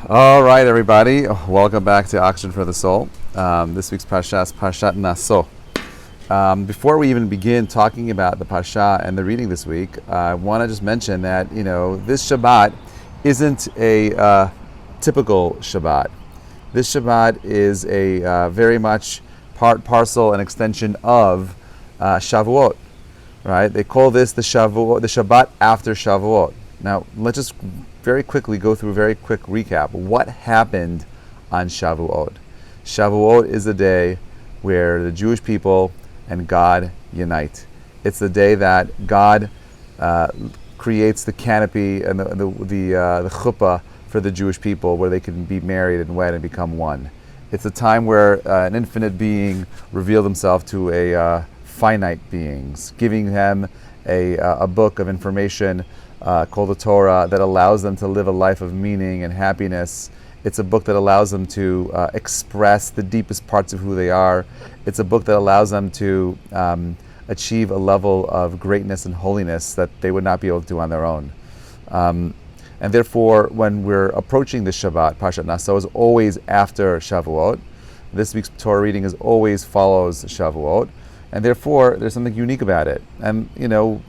All right, everybody. Welcome back to Oxygen for the Soul. This week's Parsha is Perashat Naso. Before we even begin talking about the Parsha and the reading this week, I want to just mention that, this Shabbat isn't a typical Shabbat. This Shabbat is a very much part, parcel, and extension of Shavuot, right? They call this the Shabbat after Shavuot. Now, let's just very quickly go through a very quick recap. What happened on Shavuot? Shavuot is the day where the Jewish people and God unite. It's the day that God creates the canopy and the chuppah for the Jewish people, where they can be married and wed and become one. It's a time where an infinite being revealed himself to a finite beings, giving them a book of information called the Torah that allows them to live a life of meaning and happiness. It's a book that allows them to express the deepest parts of who they are. It's a book that allows them to achieve a level of greatness and holiness that they would not be able to do on their own. And therefore, when we're approaching this Shabbat, Perashat Naso is always after Shavuot. This week's Torah reading always follows Shavuot. And therefore, there's something unique about it. And,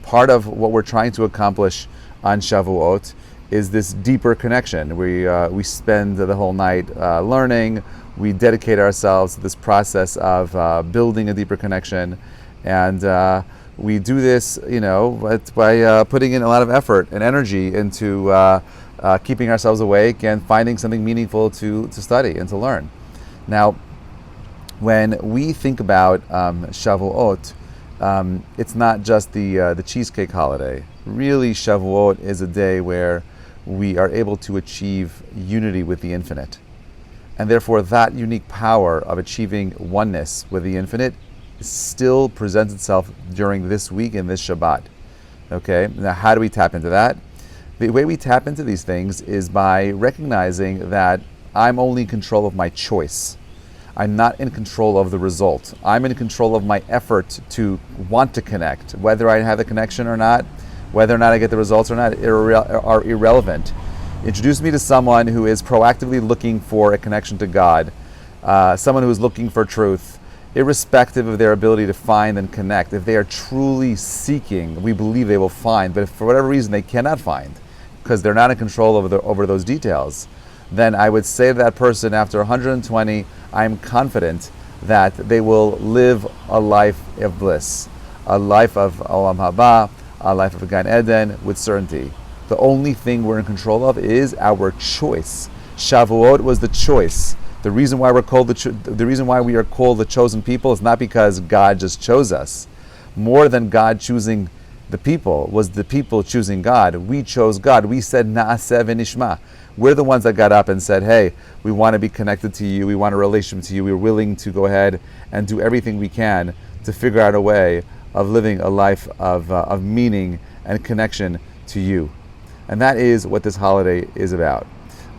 part of what we're trying to accomplish on Shavuot is this deeper connection. We spend the whole night learning. We dedicate ourselves to this process of building a deeper connection. And we do this, by putting in a lot of effort and energy into keeping ourselves awake and finding something meaningful to study and to learn. Now, when we think about Shavuot, it's not just the cheesecake holiday. Really, Shavuot is a day where we are able to achieve unity with the infinite. And therefore, that unique power of achieving oneness with the infinite still presents itself during this week and this Shabbat. Okay, now how do we tap into that? The way we tap into these things is by recognizing that I'm only in control of my choice. I'm not in control of the result. I'm in control of my effort to want to connect. Whether I have the connection or not, whether or not I get the results or not, are irrelevant. Introduce me to someone who is proactively looking for a connection to God, someone who is looking for truth, irrespective of their ability to find and connect. If they are truly seeking, we believe they will find, but if for whatever reason they cannot find, because they're not in control over those details, then I would say to that person after 120, I'm confident that they will live a life of bliss, a life of Olam Haba, a life of Gan Eden with certainty. The only thing we're in control of is our choice. Shavuot was the choice. The reason why we are called the chosen people is not because God just chose us. More than God choosing the people was the people choosing God. We chose God. We said Na'aseh v'nishma. We're the ones that got up and said, hey, we want to be connected to you. We want a relationship to you. We're willing to go ahead and do everything we can to figure out a way of living a life of meaning and connection to you. And that is what this holiday is about.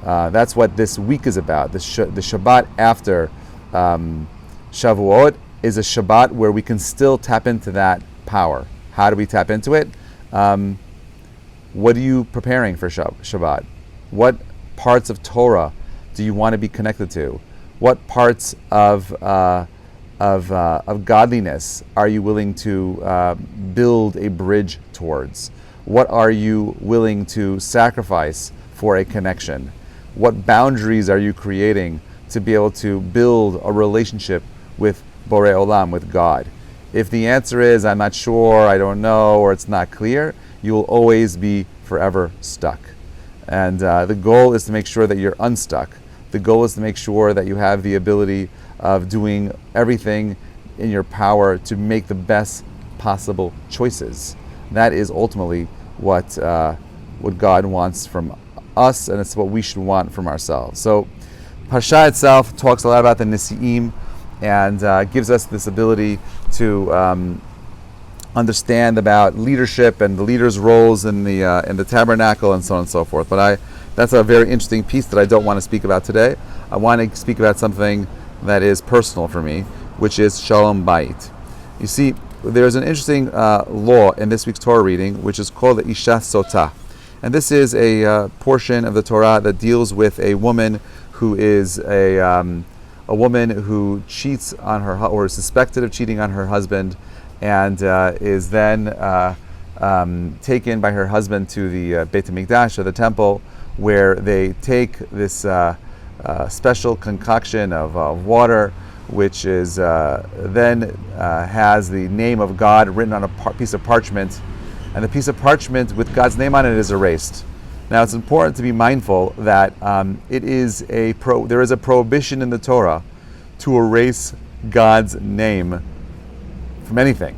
That's what this week is about. The Shabbat after Shavuot is a Shabbat where we can still tap into that power. How do we tap into it? What are you preparing for Shabbat? What parts of Torah do you want to be connected to? What parts of godliness are you willing to build a bridge towards? What are you willing to sacrifice for a connection? What boundaries are you creating to be able to build a relationship with Borei Olam, with God? If the answer is, I'm not sure, I don't know, or it's not clear, you will always be forever stuck. And the goal is to make sure that you're unstuck. The goal is to make sure that you have the ability of doing everything in your power to make the best possible choices. That is ultimately what God wants from us, and it's what we should want from ourselves. So Parsha itself talks a lot about the Nisi'im and gives us this ability to understand about leadership and the leaders' roles in the tabernacle and so on and so forth. But that's a very interesting piece that I don't want to speak about today. I want to speak about something that is personal for me, which is Shalom Bayit. You see, there's an interesting law in this week's Torah reading, which is called the Isha Sotah. And this is a portion of the Torah that deals with a woman who is a woman who cheats on her or is suspected of cheating on her husband, and is then taken by her husband to the Beit HaMikdash, or the temple, where they take this special concoction of water, which is then has the name of God written on a piece of parchment, and the piece of parchment with God's name on it is erased. Now, it's important to be mindful that there is a prohibition in the Torah to erase God's name from anything.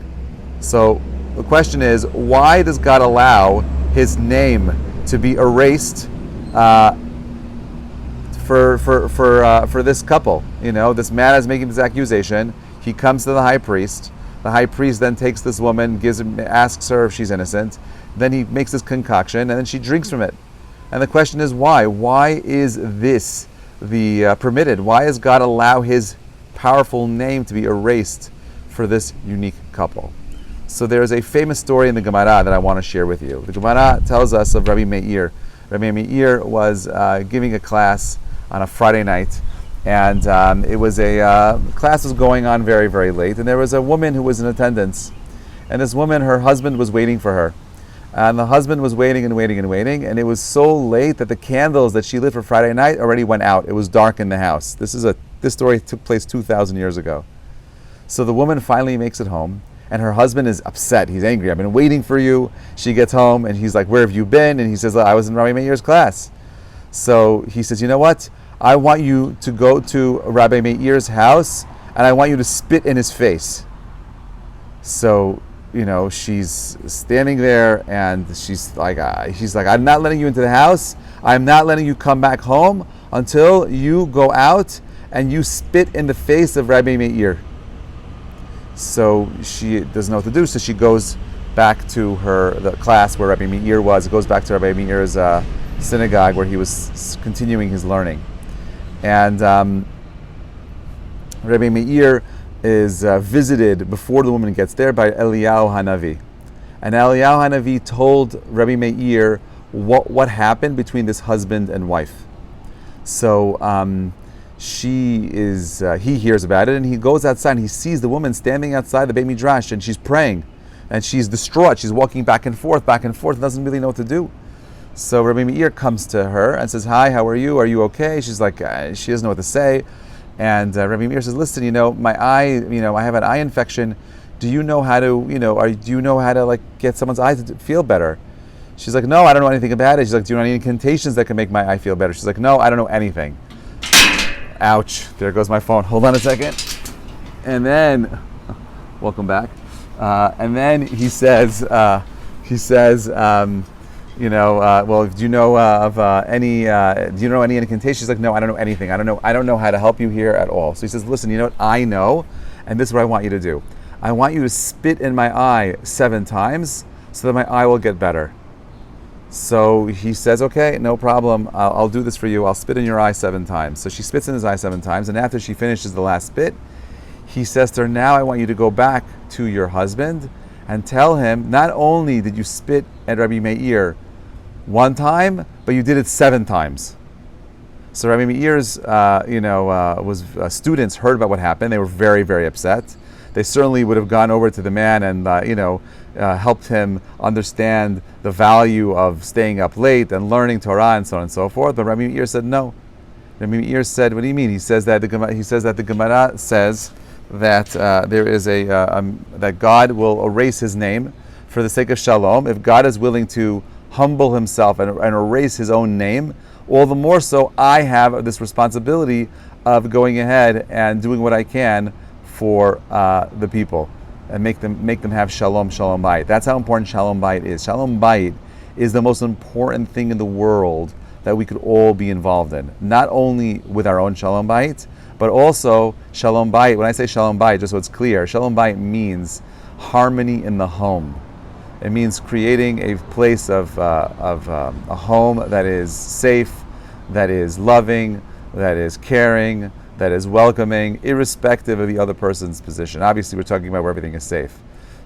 So the question is, why does God allow His name to be erased for this couple? This man is making this accusation. He comes to the high priest. The high priest then takes this woman, asks her if she's innocent. Then he makes this concoction, and then she drinks from it. And the question is, why? Why is this permitted? Why does God allow His powerful name to be erased for this unique couple? So there is a famous story in the Gemara that I want to share with you. The Gemara tells us of Rabbi Meir. Rabbi Meir was giving a class on a Friday night, and it was class was going on very, very late, and there was a woman who was in attendance, and this woman, her husband was waiting for her, and the husband was waiting and waiting and waiting, and it was so late that the candles that she lit for Friday night already went out. It was dark in the house. This story took place 2,000 years ago. So the woman finally makes it home, and her husband is upset. He's angry. I've been waiting for you. She gets home, and he's like, "Where have you been?" And he says, "I was in Rabbi Meir's class." So he says, "You know what? I want you to go to Rabbi Meir's house, and I want you to spit in his face." So, she's standing there, and she's like, "I'm not letting you into the house. I'm not letting you come back home until you go out and you spit in the face of Rabbi Meir." So she doesn't know what to do, so she goes back to the class where Rabbi Meir was. It goes back to Rabbi Meir's synagogue where he was continuing his learning. And Rabbi Meir is visited before the woman gets there by Eliyahu Hanavi. And Eliyahu Hanavi told Rabbi Meir what happened between this husband and wife. So he hears about it, and he goes outside and he sees the woman standing outside the Beit Midrash, and she's praying, and she's distraught. She's walking back and forth, and doesn't really know what to do. So Rabbi Meir comes to her and says, "Hi, how are you? Are you okay?" She's like, she doesn't know what to say. And Rabbi Meir says, "Listen, my eye, I have an eye infection. Do you know how to, get someone's eyes to feel better?" She's like, "No, I don't know anything about it." She's like, "Do you know any incantations that can make my eye feel better?" She's like, "No, I don't know anything." Ouch, there goes my phone. Hold on a second. And then, welcome back. And then he says, well, do you know of any incantation? She's like, "No, I don't know anything. I don't know how to help you here at all." So he says, "Listen, you know what I know, and this is what I want you to do. I want you to spit in my eye 7 times so that my eye will get better." So he says, "Okay, no problem. I'll do this for you. I'll spit in your eye 7 times." So she spits in his eye 7 times, and after she finishes the last spit, he says to her, "Now I want you to go back to your husband and tell him not only did you spit at Rabbi Meir 1 time, but you did it 7 times." So Rabbi Meir's, students heard about what happened. They were very, very upset. They certainly would have gone over to the man and, helped him understand the value of staying up late and learning Torah and so on and so forth. But Rabbi Meir said no. Rabbi Meir said, "What do you mean?" He says that the Gemara says that there is that God will erase His name for the sake of shalom. If God is willing to humble Himself and erase His own name, all the more so I have this responsibility of going ahead and doing what I can for the people and make them have shalom bayit. That's how important shalom bayit is. Shalom bayit is the most important thing in the world that we could all be involved in. Not only with our own shalom bayit, but also shalom bayit. When I say shalom bayit, just so it's clear, shalom bayit means harmony in the home. It means creating a place of a home that is safe, that is loving, that is caring, that is welcoming, irrespective of the other person's position. Obviously, we're talking about where everything is safe.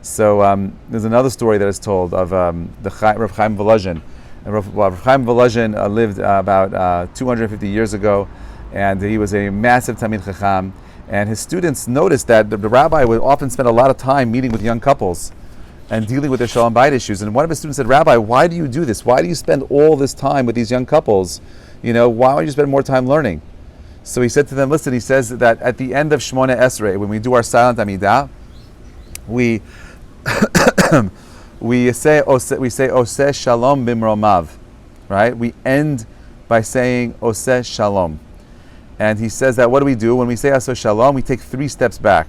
So there's another story that is told of the Rav Chaim Volozhin. And Rav Chaim Volozhin lived about 250 years ago, and he was a massive Talmid Chacham. And his students noticed that the rabbi would often spend a lot of time meeting with young couples and dealing with their Shalom Bayit issues. And one of his students said, "Rabbi, why do you do this? Why do you spend all this time with these young couples? Why don't you spend more time learning?" So he said to them, listen, he says that at the end of Shmona Esrei, when we do our silent Amidah, we we say Oseh Shalom Bimromav, right? We end by saying Oseh Shalom. And he says that what do? When we say Oseh Shalom, we take 3 steps back.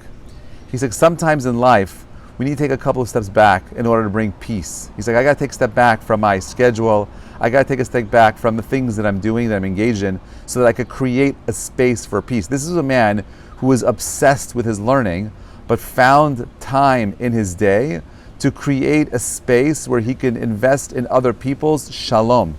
He said sometimes in life, we need to take a couple of steps back in order to bring peace. He's like, I got to take a step back from my schedule. I got to take a step back from the things that I'm doing, that I'm engaged in, so that I could create a space for peace. This is a man who was obsessed with his learning, but found time in his day to create a space where he can invest in other people's shalom.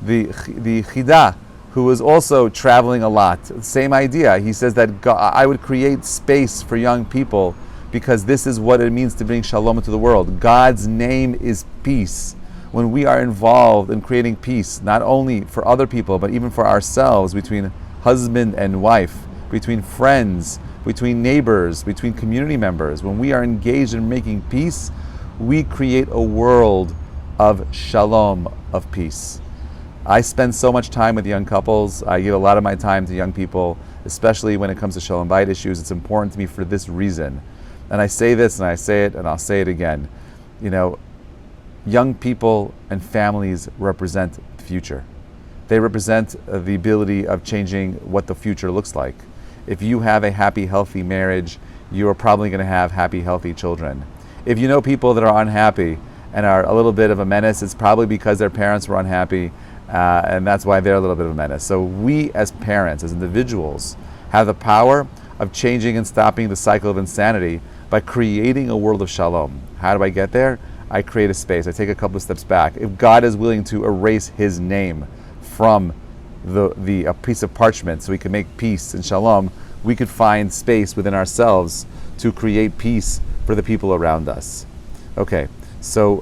The Chida, who was also traveling a lot, same idea. He says that I would create space for young people because this is what it means to bring shalom into the world. God's name is peace. When we are involved in creating peace, not only for other people, but even for ourselves, between husband and wife, between friends, between neighbors, between community members, when we are engaged in making peace, we create a world of shalom, of peace. I spend so much time with young couples. I give a lot of my time to young people, especially when it comes to Shalom Bayit issues. It's important to me for this reason. And I say this, and I say it, and I'll say it again. Young people and families represent the future. They represent the ability of changing what the future looks like. If you have a happy, healthy marriage, you are probably going to have happy, healthy children. If you know people that are unhappy and are a little bit of a menace, it's probably because their parents were unhappy, and that's why they're a little bit of a menace. So we as parents, as individuals, have the power of changing and stopping the cycle of insanity by creating a world of shalom. How do I get there? I create a space. I take a couple of steps back. If God is willing to erase His name from a piece of parchment so we can make peace and shalom, we could find space within ourselves to create peace for the people around us. Okay, so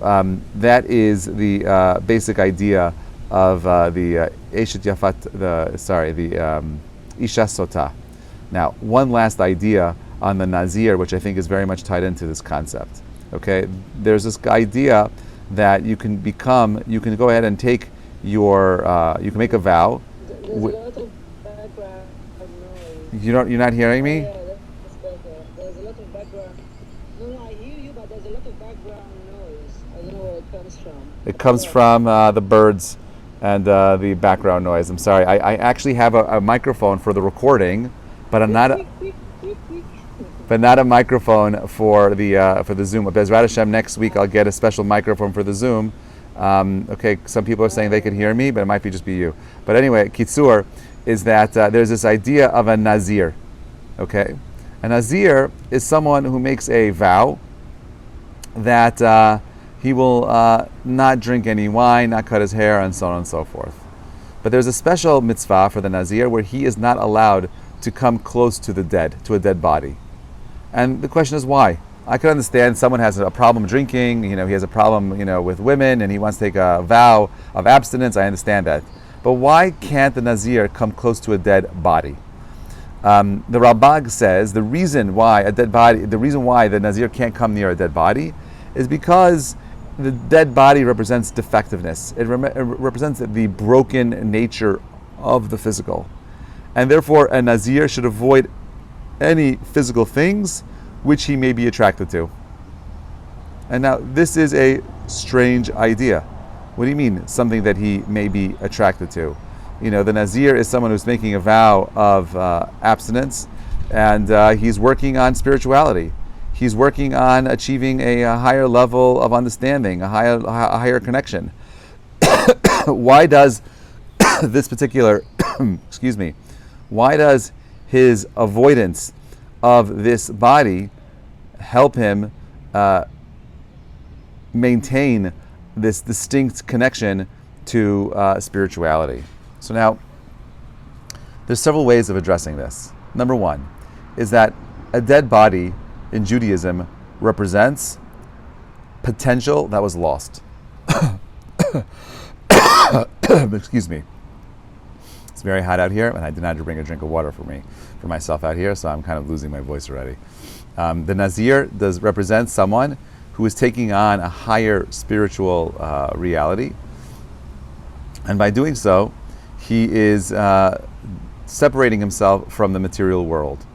that is the basic idea of the Eshet Yafat, the Isha Sota. Now, one last idea on the Nazir, which I think is very much tied into this concept. Okay, there's this idea that you can go ahead and take you can make a vow. There's a lot of background noise. You're not hearing me? Yeah, that's better. There's a lot of background. No, I hear you, but there's a lot of background noise. I don't know where it comes from. It comes from the birds and the background noise. I'm sorry. I actually have a microphone for the recording, but I'm not. But not a microphone for the Zoom. Bezrat Hashem, next week I'll get a special microphone for the Zoom. Okay, some people are saying they can hear me, but it might just be you. But anyway, Kitzur is that there's this idea of a Nazir. Okay, a Nazir is someone who makes a vow that he will not drink any wine, not cut his hair, and so on and so forth. But there's a special mitzvah for the Nazir where he is not allowed to come close to to a dead body. And the question is why? I could understand someone has a problem drinking, he has a problem, with women, and he wants to take a vow of abstinence. I understand that. But why can't the Nazir come close to a dead body? The Rambam says the reason why the Nazir can't come near a dead body is because the dead body represents defectiveness. It represents the broken nature of the physical. And therefore, a Nazir should avoid any physical things which he may be attracted to. And now, this is a strange idea. What do you mean, something that he may be attracted to? The Nazir is someone who's making a vow of abstinence, and he's working on spirituality. He's working on achieving a higher level of understanding, a higher connection. Why does this particular, why does his avoidance of this body help him maintain this distinct connection to spirituality? So now, there's several ways of addressing this. Number one is that a dead body in Judaism represents potential that was lost. Excuse me. It's very hot out here, and I did not bring a drink of water for myself out here, so I'm kind of losing my voice already. The Nazir does represent someone who is taking on a higher spiritual reality, and by doing so, he is separating himself from the material world.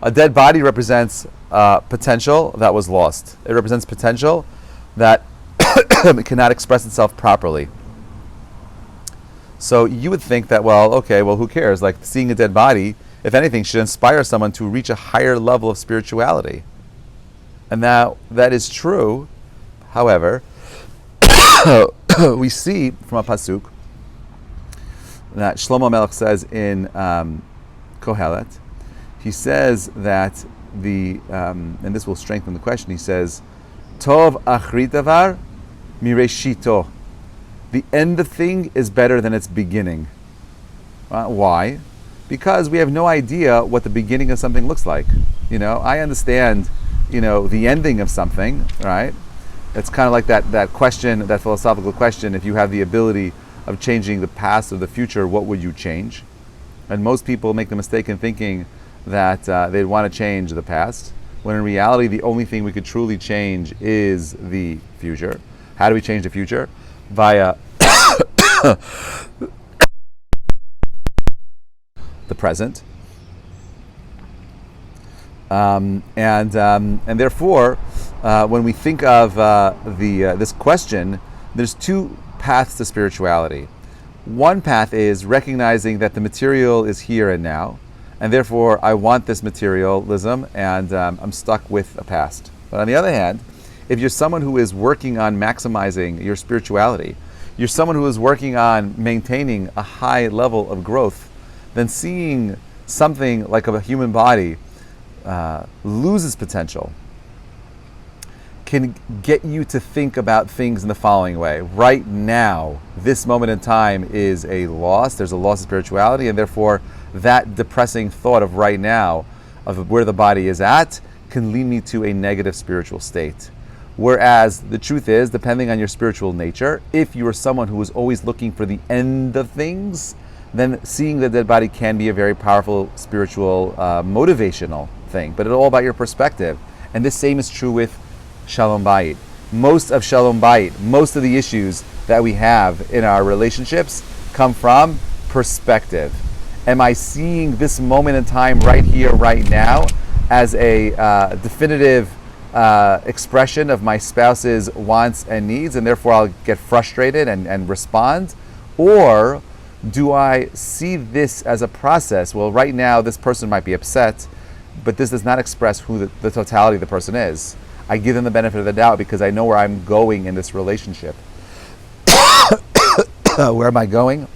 A dead body represents potential that was lost. It represents potential that cannot express itself properly. So you would think that, who cares? Like, seeing a dead body, if anything, should inspire someone to reach a higher level of spirituality. And now that is true. However, we see from a pasuk that Shlomo Melech says in Kohelet, he says that and this will strengthen the question, he says, Tov achrit davar mireshito. The end of thing is better than its beginning. Why? Because we have no idea what the beginning of something looks like. I understand, the ending of something, right? It's kind of like that question, that philosophical question, if you have the ability of changing the past or the future, what would you change? And most people make the mistake in thinking that they'd want to change the past, when in reality the only thing we could truly change is the future. How do we change the future? Via the present, and therefore, when we think of this question, there's two paths to spirituality. One path is recognizing that the material is here and now, and therefore I want this materialism, and I'm stuck with a past. But on the other hand, if you're someone who is working on maximizing your spirituality, you're someone who is working on maintaining a high level of growth, then seeing something like a human body lose its potential can get you to think about things in the following way. Right now, this moment in time is a loss. There's a loss of spirituality, and therefore that depressing thought of right now, of where the body is at, can lead me to a negative spiritual state. Whereas the truth is, depending on your spiritual nature, if you are someone who is always looking for the end of things, then seeing the dead body can be a very powerful spiritual motivational thing. But it's all about your perspective. And the same is true with Shalom Bayit. Most of Shalom Bayit, most of the issues that we have in our relationships come from perspective. Am I seeing this moment in time right here, right now, as a definitive expression of my spouse's wants and needs, and therefore I'll get frustrated and respond? Or do I see this as a process? Well, right now this person might be upset, but this does not express who the totality of the person is. I give them the benefit of the doubt because I know where I'm going in this relationship. Where am I going?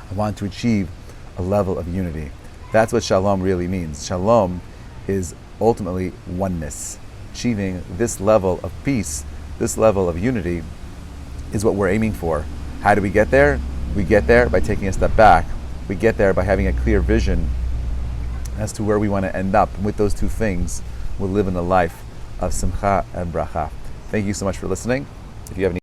I want to achieve a level of unity. That's what shalom really means. Shalom is ultimately oneness. Achieving this level of peace, this level of unity, is what we're aiming for. How do we get there? We get there by taking a step back. We get there by having a clear vision as to where we want to end up. And with those two things, we'll live in a life of simcha and bracha. Thank you so much for listening. If you have any